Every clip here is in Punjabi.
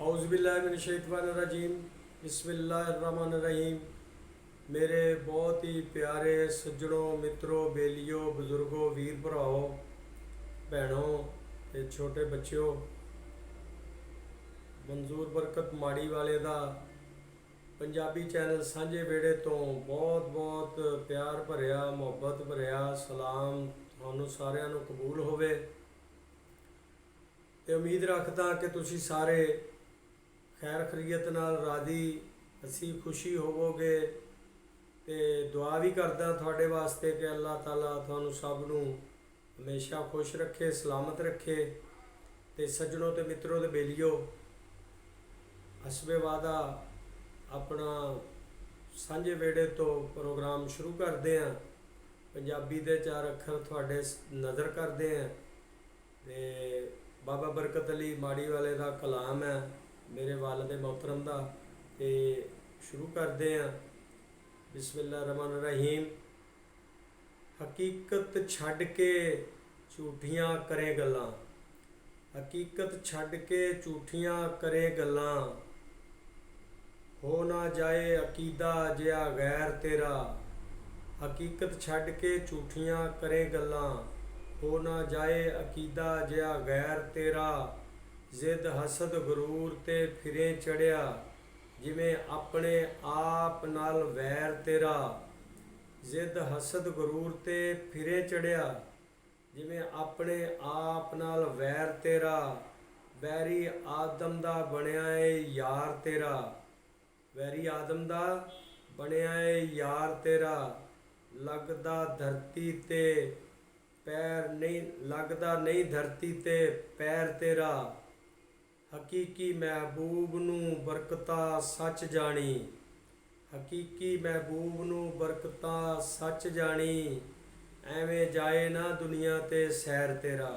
औज़ुबिल्लाहिमिनश्शैतानिर्रजीम बिस्मिल्लाहिर्रहमानिर्रहीम। मेरे बहुत ही प्यारे सज्जनों, मित्रों, बेलियों, बुजुर्गों, वीर भराओ, भैनों ते छोटे बच्चों, मंजूर बरकत माड़ी वाले का पंजाबी चैनल सांझे वेड़े तो बहुत बहुत प्यार भरिया मुहब्बत भरिया सलाम ਤੁਹਾਨੂੰ ਸਾਰਿਆਂ ਨੂੰ ਕਬੂਲ ਹੋਵੇ ਤੇ ਉਮੀਦ ਰੱਖਦਾ ਕਿ ਤੁਸੀਂ ਸਾਰੇ खैर खरीयत नाल राजी हसी खुशी होवोगे। तो दुआ भी करदा थोड़े वास्ते कि अल्लाह ताला थानू सब नू हमेशा खुश रखे, सलामत रखे। तो सज्जनों ते मित्रों ते बेलियो, हसबे वादा अपना सांझे वेड़े तो प्रोग्राम शुरू करते हैं। पंजाबी दे 4 अखर थोड़े नज़र करते हैं। तो बाबा बरकत अली माड़ी वाले का कलाम है मेरे वालिद मोहतरम का। तो शुरू करते हैं। बिस्मिल्लाहिर्रहमानिर्रहीम। हकीकत छड़ के झूठियां करें गल्लां, हकीकत छड़ के झूठियां करें गल्लां, हो ना जाए अकीदा जिया गैर तेरा। हकीकत छड़ के झूठियां करें गल्लां, हो ना जाए अकीदा जिया गैर तेरा। जिद हसद गरूर ते फिरे चढ़िया, जिमें अपने आप नाल वैर तेरा। जिद हसद गरूर ते फिरे चढ़िया, जिमें अपने आप नाल वैर तेरा। वैरी आदम दा बनिया है यार तेरा, वैरी आदम दा बनिया है यार तेरा। लगदा धरती ते पैर नहीं, लगदा नहीं धरती ते पैर तेरा। हकीकी महबूब नू बरकता सच जानी, हकीकी महबूब नू बरकता सच जानी। एवें जाए ना दुनिया ते सैर तेरा।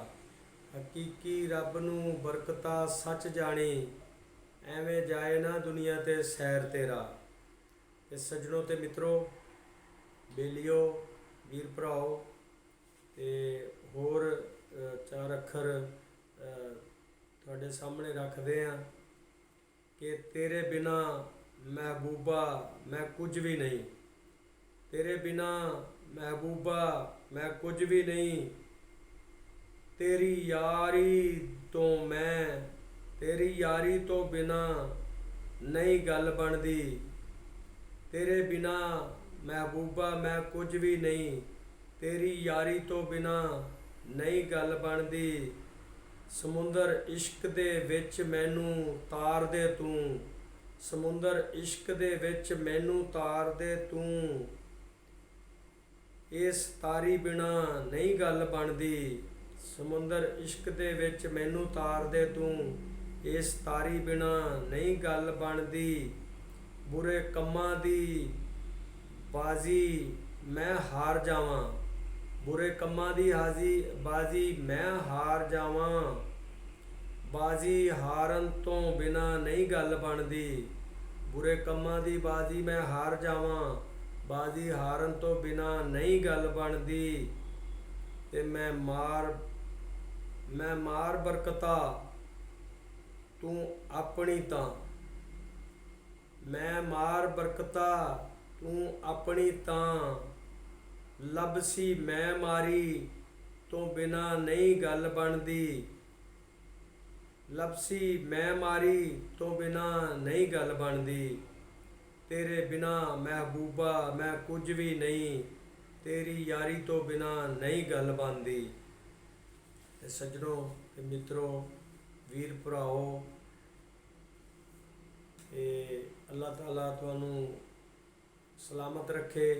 हकीकी रब नू बरकता सच जानी, एवें जाए ना दुनिया ते सैर तेरा। ते सज्जनों ते मित्रों, बेलियो, वीर भराओ, ते होर 4 अखर थोड़े सामने रखते हैं कि तेरे बिना महबूबा मैं कुछ भी नहीं, तेरे बिना महबूबा मैं कुछ भी नहीं। तेरी यारी तो मैं, तेरी यारी तो बिना नहीं गल बनदी। तेरे बिना महबूबा मैं कुछ भी नहीं, तेरी यारी तो बिना नहीं गल बनदी। समुंदर इश्क दे विच मैनू तार दे तू, समुंदर इश्क दे विच मैनू तार दे तू। इस तारी बिना नहीं गल बनदी। समुंदर इश्क दे विच मैनू तार दे तू, इस तारी बिना नहीं गल बनदी। बुरे कम्मां दी बाजी मैं हार जावां, बुरे कम्मां दी बाजी मैं हार जावां। बाजी हारन तो बिना नहीं गल बनदी। बुरे कम्मां दी बाजी मैं हार जावां, बाजी हारन तो बिना नहीं गल बनदी। ते मैं मार बरकता तू अपनी तां, मैं मार बरकता तू अपनी तां। लबसी मैं मारी तो बिना नहीं गल बनदी। लबसी मैं मारी तो बिना नहीं गल बनदी। तेरे बिना महबूबा मैं कुछ भी नहीं, तेरी यारी तो बिना नहीं गल बनदी। सज्जनों ते मित्रों, वीर भराओ, अल्लाह ताला तुहानू सलामत रखे।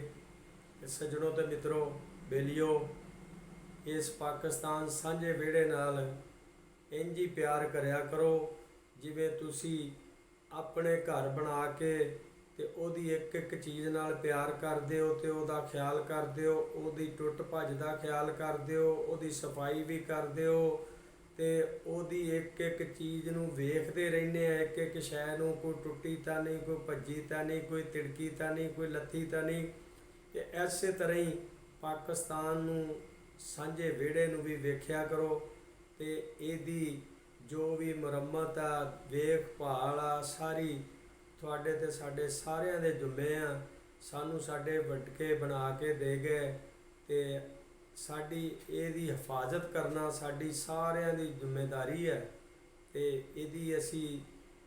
सज्जनों ते मित्रों, बेलियो, इस पाकिस्तान सांझे वेड़े नाल इंज ही प्यार करिया करो जिवें तुसी अपने घर बना के ते ओदी एक एक चीज़ नाल प्यार करदे हो, ते ओदा ख्याल करदे हो, ओदी टुट भज दा ख्याल करदे हो, ओदी सफाई भी करदे हो, ते ओदी एक एक चीज़ नूं वेखदे रहिंदे आ। एक एक शै नूं, कोई टुटी तां नहीं, कोई भज्जी तां नहीं, कोई तिड़की तां नहीं, कोई लत्थी तां नहीं। ते इसे तरह ही पाकिस्तान नूं सांझे वेड़े नूं भी वेख्या करो ते इहदी ਜੋ ਵੀ ਮੁਰੰਮਤ ਆ, ਵੇਖ-ਭਾਲ ਆ, ਸਾਰੀ ਤੁਹਾਡੇ ਤੇ ਸਾਡੇ ਸਾਰਿਆਂ ਦੇ ਜ਼ਿੰਮੇ ਆ। ਸਾਨੂੰ ਸਾਡੇ ਵਡਕੇ ਬਣਾ ਕੇ ਦੇ ਗਏ ਅਤੇ ਸਾਡੀ ਇਹਦੀ ਹਿਫਾਜ਼ਤ ਕਰਨਾ ਸਾਡੀ ਸਾਰਿਆਂ ਦੀ ਜ਼ਿੰਮੇਦਾਰੀ ਹੈ ਅਤੇ ਇਹਦੀ ਅਸੀਂ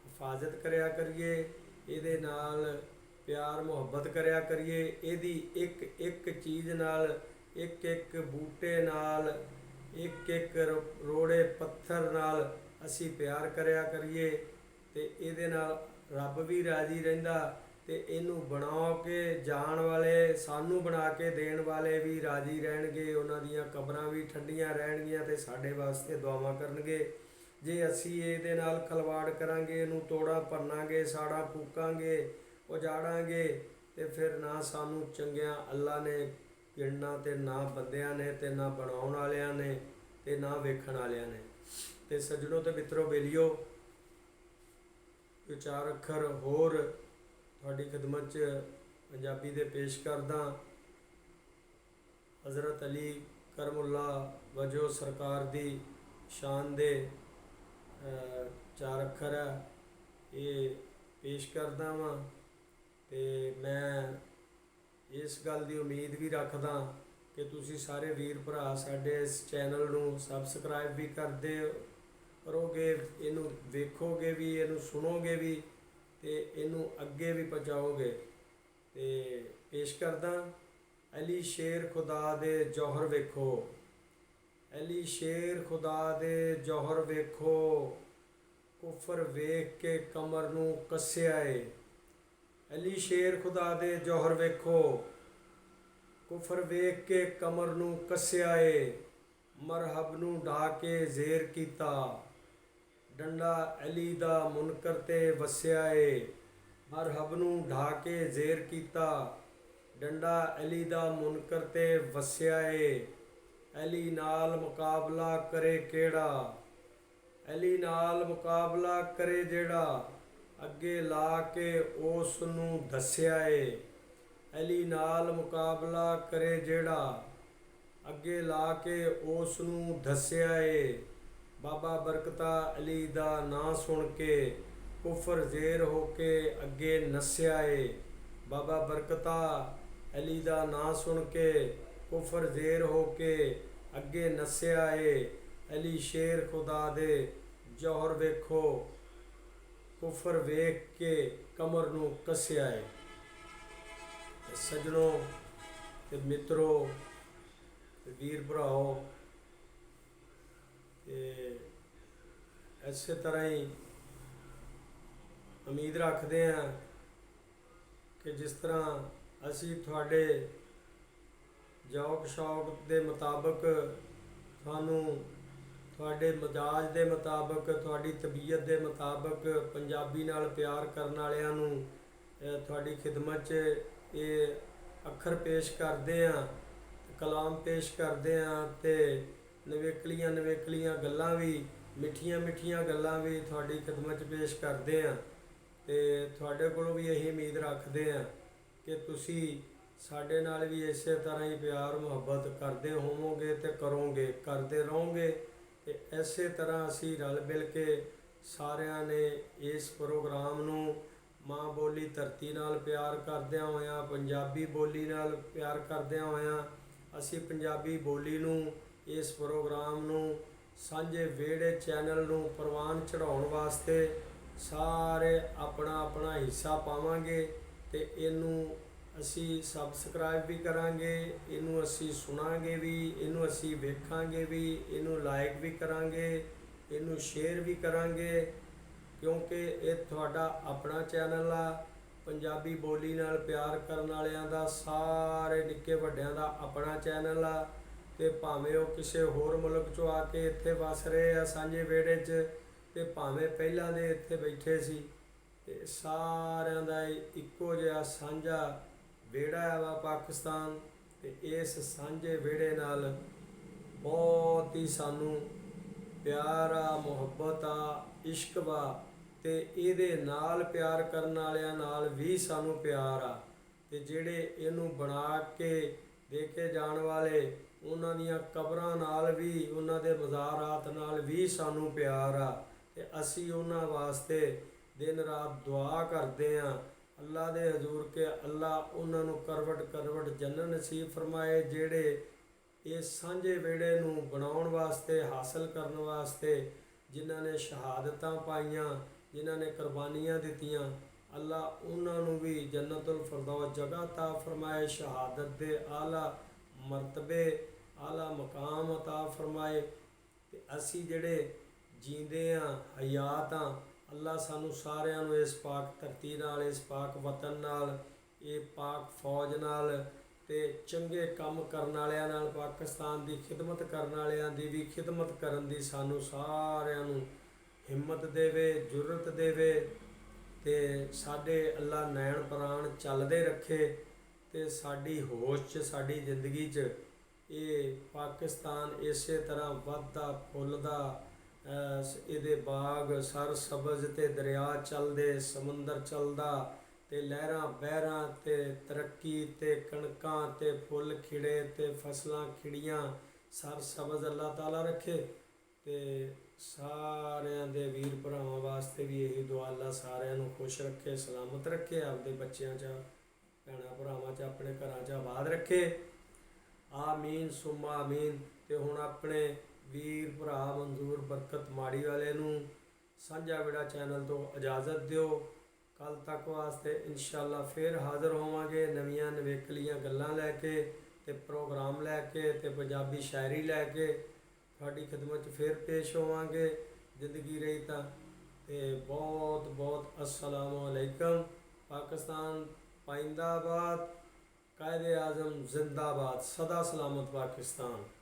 ਹਿਫਾਜ਼ਤ ਕਰਿਆ ਕਰੀਏ, ਇਹਦੇ ਨਾਲ ਪਿਆਰ ਮੁਹੱਬਤ ਕਰਿਆ ਕਰੀਏ, ਇਹਦੀ ਇੱਕ ਇੱਕ ਚੀਜ਼ ਨਾਲ, ਇੱਕ ਇੱਕ ਬੂਟੇ ਨਾਲ, ਇੱਕ ਇੱਕ ਰੋੜੇ ਪੱਥਰ ਨਾਲ ਅਸੀਂ ਪਿਆਰ ਕਰਿਆ ਕਰੀਏ ਅਤੇ ਇਹਦੇ ਨਾਲ ਰੱਬ ਵੀ ਰਾਜ਼ੀ ਰਹਿੰਦਾ ਅਤੇ ਇਹਨੂੰ ਬਣਾ ਕੇ ਜਾਣ ਵਾਲੇ, ਸਾਨੂੰ ਬਣਾ ਕੇ ਦੇਣ ਵਾਲੇ ਵੀ ਰਾਜ਼ੀ ਰਹਿਣਗੇ। ਉਹਨਾਂ ਦੀਆਂ ਕਬਰਾਂ ਵੀ ਠੰਡੀਆਂ ਰਹਿਣਗੀਆਂ ਅਤੇ ਸਾਡੇ ਵਾਸਤੇ ਦੁਆਵਾਂ ਕਰਨਗੇ। ਜੇ ਅਸੀਂ ਇਹਦੇ ਨਾਲ ਖਿਲਵਾੜ ਕਰਾਂਗੇ, ਇਹਨੂੰ ਤੋੜਾਂ ਭੰਨਾਂਗੇ, ਸਾੜਾਂ ਫੂਕਾਂਗੇ, ਉਜਾੜਾਂਗੇ, ਅਤੇ ਫਿਰ ਨਾ ਸਾਨੂੰ ਚੰਗਿਆਂ ਅੱਲਾ ਨੇ ਗਿਣਨਾ ਅਤੇ ਨਾ ਬੰਦਿਆਂ ਨੇ, ਅਤੇ ਨਾ ਬਣਾਉਣ ਵਾਲਿਆਂ ਨੇ, ਅਤੇ ਨਾ ਵੇਖਣ ਵਾਲਿਆਂ ਨੇ। ਅਤੇ ਸੱਜਣੋ ਅਤੇ ਮਿੱਤਰੋ ਬੇਲੀਓ, ਚਾਰ ਅੱਖਰ ਹੋਰ ਤੁਹਾਡੀ ਖਿਦਮਤ 'ਚ ਪੰਜਾਬੀ ਦੇ ਪੇਸ਼ ਕਰਦਾ। ਹਜ਼ਰਤ ਅਲੀ ਕਰਮੁੱਲਾ ਵਜੋਂ ਸਰਕਾਰ ਦੀ ਸ਼ਾਨ ਦੇ ਚਾਰ ਅੱਖਰ ਹੈ, ਇਹ ਪੇਸ਼ ਕਰਦਾ ਵਾਂ। ਅਤੇ ਮੈਂ ਇਸ ਗੱਲ ਦੀ ਉਮੀਦ ਵੀ ਰੱਖਦਾ ਕਿ ਤੁਸੀਂ ਸਾਰੇ ਵੀਰ ਭਰਾ ਸਾਡੇ ਇਸ ਚੈਨਲ ਨੂੰ ਸਬਸਕ੍ਰਾਈਬ ਵੀ ਕਰਦੇ ਰਹੋਗੇ, ਇਹਨੂੰ ਵੇਖੋਗੇ ਵੀ, ਇਹਨੂੰ ਸੁਣੋਗੇ ਵੀ ਅਤੇ ਇਹਨੂੰ ਅੱਗੇ ਵੀ ਪਹੁੰਚਾਓਗੇ। ਅਤੇ ਪੇਸ਼ ਕਰਦਾ, ਅਲੀ ਸ਼ੇਰ ਖੁਦਾ ਦੇ ਜੌਹਰ ਵੇਖੋ, ਅਲੀ ਸ਼ੇਰ ਖੁਦਾ ਦੇ ਜੌਹਰ ਵੇਖੋ, ਕੁਫਰ ਵੇਖ ਕੇ ਕਮਰ ਨੂੰ ਕੱਸਿਆ ਏ। ਅਲੀ ਸ਼ੇਰ ਖੁਦਾ ਦੇ ਜੌਹਰ ਵੇਖੋ, ਕੁਫਰ ਵੇਖ ਕੇ ਕਮਰ ਨੂੰ ਕੱਸਿਆ ਏ। ਮਰਹਬ ਨੂੰ ਢਾ ਕੇ ਜ਼ੇਰ ਕੀਤਾ, ਡੰਡਾ ਅਲੀ ਦਾ ਮੁਨਕਰ 'ਤੇ ਵਸਿਆ ਏ। ਮਰਹਬ ਨੂੰ ਢਾ ਕੇ ਜ਼ੇਰ ਕੀਤਾ, ਡੰਡਾ ਅਲੀ ਦਾ ਮੁਨਕਰ 'ਤੇ ਵਸਿਆ ਏ। ਅਲੀ ਨਾਲ ਮੁਕਾਬਲਾ ਕਰੇ ਕਿਹੜਾ, ਅਲੀ ਨਾਲ ਮੁਕਾਬਲਾ ਕਰੇ ਜਿਹੜਾ, ਅੱਗੇ ਲਾ ਕੇ ਉਸ ਨੂੰ ਦੱਸਿਆ ਏ। ਅਲੀ ਨਾਲ ਮੁਕਾਬਲਾ ਕਰੇ ਜਿਹੜਾ, ਅੱਗੇ ਲਾ ਕੇ ਉਸ ਨੂੰ ਦੱਸਿਆ ਏ। ਬਾਬਾ ਬਰਕਤਾ ਅਲੀ ਦਾ ਨਾਂ ਸੁਣ ਕੇ ਕੁਫਰ ਜ਼ੇਰ ਹੋ ਕੇ ਅੱਗੇ ਨੱਸਿਆ ਏ। ਬਾਬਾ ਬਰਕਤਾ ਅਲੀ ਦਾ ਨਾਂ ਸੁਣ ਕੇ ਕੁਫਰ ਜ਼ੇਰ ਹੋ ਕੇ ਅੱਗੇ ਨੱਸਿਆ ਏ। ਅਲੀ ਸ਼ੇਰ ਖੁਦਾ ਦੇ ਜੌਹਰ ਵੇਖੋ, ਕੁਫਰ ਵੇਖ ਕੇ ਕਮਰ ਨੂੰ ਕੱਸਿਆ ਏ। ਸੱਜਣੋ ਅਤੇ ਮਿੱਤਰੋ ਅਤੇ ਵੀਰ ਭਰਾਓ, ਅਤੇ ਇਸੇ ਤਰ੍ਹਾਂ ਹੀ ਉਮੀਦ ਰੱਖਦੇ ਹਾਂ ਕਿ ਜਿਸ ਤਰ੍ਹਾਂ ਅਸੀਂ ਤੁਹਾਡੇ ਜ਼ੌਕ ਸ਼ੌਕ ਦੇ ਮੁਤਾਬਕ, ਤੁਹਾਨੂੰ ਤੁਹਾਡੇ ਮਿਜਾਜ ਦੇ ਮੁਤਾਬਕ, ਤੁਹਾਡੀ ਤਬੀਅਤ ਦੇ ਮੁਤਾਬਕ ਪੰਜਾਬੀ ਨਾਲ ਪਿਆਰ ਕਰਨ ਵਾਲਿਆਂ ਨੂੰ ਤੁਹਾਡੀ ਖਿਦਮਤ 'ਚ ਇਹ ਅੱਖਰ ਪੇਸ਼ ਕਰਦੇ ਹਾਂ, ਕਲਾਮ ਪੇਸ਼ ਕਰਦੇ ਹਾਂ, ਅਤੇ ਨਵੇਕਲੀਆਂ ਗੱਲਾਂ ਵੀ, ਮਿੱਠੀਆਂ ਗੱਲਾਂ ਵੀ ਤੁਹਾਡੀ ਖਿਦਮਤ 'ਚ ਪੇਸ਼ ਕਰਦੇ ਹਾਂ। ਅਤੇ ਤੁਹਾਡੇ ਕੋਲੋਂ ਵੀ ਇਹੀ ਉਮੀਦ ਰੱਖਦੇ ਹਾਂ ਕਿ ਤੁਸੀਂ ਸਾਡੇ ਨਾਲ ਵੀ ਇਸੇ ਤਰ੍ਹਾਂ ਹੀ ਪਿਆਰ ਮੁਹੱਬਤ ਕਰਦੇ ਹੋਵੋਗੇ ਅਤੇ ਕਰਦੇ ਰਹੋਗੇ। ਅਤੇ ਇਸੇ ਤਰ੍ਹਾਂ ਅਸੀਂ ਰਲ ਮਿਲ ਕੇ ਸਾਰਿਆਂ ਨੇ ਇਸ ਪ੍ਰੋਗਰਾਮ ਨੂੰ ਮਾਂ ਬੋਲੀ ਧਰਤੀ ਨਾਲ ਪਿਆਰ ਕਰਦਿਆਂ ਹੋਇਆਂ, ਪੰਜਾਬੀ ਬੋਲੀ ਨਾਲ ਪਿਆਰ ਕਰਦਿਆਂ ਹੋਇਆਂ, ਅਸੀਂ ਪੰਜਾਬੀ ਬੋਲੀ ਨੂੰ, ਇਸ ਪ੍ਰੋਗਰਾਮ ਨੂੰ, ਸਾਂਝੇ ਵਿਹੜੇ ਚੈਨਲ ਨੂੰ ਪ੍ਰਵਾਨ ਚੜ੍ਹਾਉਣ ਵਾਸਤੇ ਸਾਰੇ ਆਪਣਾ ਹਿੱਸਾ ਪਾਵਾਂਗੇ। ਅਤੇ ਇਹਨੂੰ ਅਸੀਂ ਸਬਸਕ੍ਰਾਈਬ ਵੀ ਕਰਾਂਗੇ, ਇਹਨੂੰ ਅਸੀਂ ਸੁਣਾਂਗੇ ਵੀ, ਇਹਨੂੰ ਅਸੀਂ ਵੇਖਾਂਗੇ ਵੀ, ਇਹਨੂੰ ਲਾਈਕ ਵੀ ਕਰਾਂਗੇ, ਇਹਨੂੰ ਸ਼ੇਅਰ ਵੀ ਕਰਾਂਗੇ, ਕਿਉਂਕਿ ਇਹ ਤੁਹਾਡਾ ਆਪਣਾ ਚੈਨਲ ਆ। ਪੰਜਾਬੀ ਬੋਲੀ ਨਾਲ ਪਿਆਰ ਕਰਨ ਵਾਲਿਆਂ ਦਾ, ਸਾਰੇ ਨਿੱਕੇ ਵੱਡਿਆਂ ਦਾ ਆਪਣਾ ਚੈਨਲ ਆ। ਅਤੇ ਭਾਵੇਂ ਉਹ ਕਿਸੇ ਹੋਰ ਮੁਲਕ 'ਚੋਂ ਆ ਕੇ ਇੱਥੇ ਵਸ ਰਹੇ ਆ ਸਾਂਝੇ ਵਿਹੜੇ 'ਚ, ਅਤੇ ਭਾਵੇਂ ਪਹਿਲਾਂ ਦੇ ਇੱਥੇ ਬੈਠੇ ਸੀ, ਅਤੇ ਸਾਰਿਆਂ ਦਾ ਇੱਕੋ ਜਿਹਾ ਸਾਂਝਾ ਵਿਹੜਾ ਵਾ ਪਾਕਿਸਤਾਨ। ਅਤੇ ਇਸ ਸਾਂਝੇ ਵਿਹੜੇ ਨਾਲ ਬਹੁਤ ਹੀ ਸਾਨੂੰ ਪਿਆਰ ਆ, ਮੁਹੱਬਤ ਆ, ਇਸ਼ਕ ਵਾ, ਅਤੇ ਇਹਦੇ ਨਾਲ ਪਿਆਰ ਕਰਨ ਵਾਲਿਆਂ ਨਾਲ ਵੀ ਸਾਨੂੰ ਪਿਆਰ ਆ। ਅਤੇ ਜਿਹੜੇ ਇਹਨੂੰ ਬਣਾ ਕੇ ਦੇ ਕੇ ਜਾਣ ਵਾਲੇ, ਉਹਨਾਂ ਦੀਆਂ ਕਬਰਾਂ ਨਾਲ ਵੀ, ਉਹਨਾਂ ਦੇ ਮਜ਼ਾਰਾਤ ਨਾਲ ਵੀ ਸਾਨੂੰ ਪਿਆਰ ਆ। ਤੇ ਅਸੀਂ ਉਹਨਾਂ ਵਾਸਤੇ ਦਿਨ ਰਾਤ ਦੁਆ ਕਰਦੇ ਹਾਂ ਅੱਲਾ ਦੇ ਹਜ਼ੂਰ ਕਿ ਅੱਲਾ ਉਹਨਾਂ ਨੂੰ ਕਰਵਟ ਕਰਵਟ ਜੰਨਤ ਨਸੀਬ ਫਰਮਾਏ, ਜਿਹੜੇ ਇਸ ਸਾਂਝੇ ਵਿਹੜੇ ਨੂੰ ਬਣਾਉਣ ਵਾਸਤੇ, ਹਾਸਲ ਕਰਨ ਵਾਸਤੇ ਜਿਨ੍ਹਾਂ ਨੇ ਸ਼ਹਾਦਤਾਂ ਪਾਈਆਂ, ਜਿਨ੍ਹਾਂ ਨੇ ਕੁਰਬਾਨੀਆਂ ਦਿੱਤੀਆਂ, ਅੱਲਾ ਉਹਨਾਂ ਨੂੰ ਵੀ ਜੰਨਤੁਲ ਫਿਰਦੌਸ ਜਗ੍ਹਾ ਤਾ ਫਰਮਾਏ, ਸ਼ਹਾਦਤ ਦੇ ਆਲਾ ਮਰਤਬੇ, ਆਲਾ ਮਕਾਮ ਅਤਾ ਫਰਮਾਏ। ਤੇ ਅਸੀਂ ਜਿਹੜੇ ਜੀਂਦੇ ਹਾਂ, ਹਯਾਤ ਹਾਂ, ਅੱਲਾ ਸਾਨੂੰ ਸਾਰਿਆਂ ਨੂੰ ਇਸ ਪਾਕ ਧਰਤੀ ਨਾਲ, ਇਸ ਪਾਕ ਵਤਨ ਨਾਲ, ਇਹ ਪਾਕ ਫੌਜ ਨਾਲ ਤੇ ਚੰਗੇ ਕੰਮ ਕਰਨ ਵਾਲਿਆਂ ਨਾਲ, ਪਾਕਿਸਤਾਨ ਦੀ ਖਿਦਮਤ ਕਰਨ ਵਾਲਿਆਂ ਦੀ ਵੀ ਖਿਦਮਤ ਕਰਨ ਦੀ ਸਾਨੂੰ ਸਾਰਿਆਂ ਨੂੰ ਹਿੰਮਤ ਦੇਵੇ, ਜੁਰਤ ਦੇਵੇ ਤੇ ਸਾਡੇ ਅੱਲਾ ਨੈਣ ਪ੍ਰਾਣ ਚੱਲਦੇ ਰੱਖੇ ਤੇ ਸਾਡੀ ਹੋਸ਼ 'ਚ, ਸਾਡੀ ਜ਼ਿੰਦਗੀ 'ਚ ਇਹ ਪਾਕਿਸਤਾਨ ਇਸੇ ਤਰ੍ਹਾਂ ਵੱਧਦਾ ਫੁੱਲਦਾ, ਇਹਦੇ ਬਾਗ ਸਰ ਸਬਜ਼ ਤੇ ਦਰਿਆ ਚੱਲਦੇ, ਸਮੁੰਦਰ ਚੱਲਦਾ ਤੇ ਲਹਿਰਾਂ ਬਹਿਰਾਂ ਤੇ ਤਰੱਕੀ ਤੇ ਕਣਕਾਂ ਤੇ ਫੁੱਲ ਖਿੜੇ ਤੇ ਫਸਲਾਂ ਖਿੜੀਆਂ ਸਰ ਸਬਜ਼ ਅੱਲਾਹ ਤਾਲਾ ਰੱਖੇ। ਤੇ ਸਾਰਿਆਂ ਦੇ ਵੀਰ ਭਰਾਵਾਂ ਵਾਸਤੇ ਵੀ ਇਹੀ ਦੁਆ, ਅੱਲਾ ਸਾਰਿਆਂ ਨੂੰ ਖੁਸ਼ ਰੱਖੇ, ਸਲਾਮਤ ਰੱਖੇ, ਆਪਦੇ ਬੱਚਿਆਂ 'ਚ, ਭੈਣਾਂ ਭਰਾਵਾਂ 'ਚ, ਆਪਣੇ ਘਰਾਂ 'ਚ ਆਬਾਦ ਰੱਖੇ। ਆਮੀਨ ਸੁਮਾ ਆਮੀਨ। ਤੇ ਹੁਣ ਆਪਣੇ ਵੀਰ ਭਰਾ ਮਨਜ਼ੂਰ ਬਰਕਤ ਮਾੜੀ ਵਾਲੇ ਨੂੰ ਸਾਂਝਾ ਵਿਹੜਾ ਚੈਨਲ ਤੋਂ ਇਜਾਜ਼ਤ ਦਿਓ। ਕੱਲ ਤੱਕ ਵਾਸਤੇ ਇਨਸ਼ਾਅੱਲਾ ਫਿਰ ਹਾਜ਼ਰ ਹੋਵਾਂਗੇ ਨਵੀਆਂ ਨਵੇਕਲੀਆਂ ਗੱਲਾਂ ਲੈ ਕੇ ਤੇ ਪ੍ਰੋਗਰਾਮ ਲੈ ਕੇ ਤੇ ਪੰਜਾਬੀ ਸ਼ਾਇਰੀ ਲੈ ਕੇ ਤੁਹਾਡੀ ਖਿਦਮਤ 'ਚ ਫਿਰ ਪੇਸ਼ ਹੋਵਾਂਗੇ, ਜ਼ਿੰਦਗੀ ਰਹੀ ਤਾਂ। ਤੇ ਬਹੁਤ ਬਹੁਤ ਅਸਲਾਮੁ ਅਲੈਕਮ। ਪਾਕਿਸਤਾਨ ਪਾਇੰਦਾਬਾਦ, ਕਾਇਦੇ ਆਜ਼ਮ ਜ਼ਿੰਦਾਬਾਦ, ਸਦਾ ਸਲਾਮਤ ਪਾਕਿस्तान।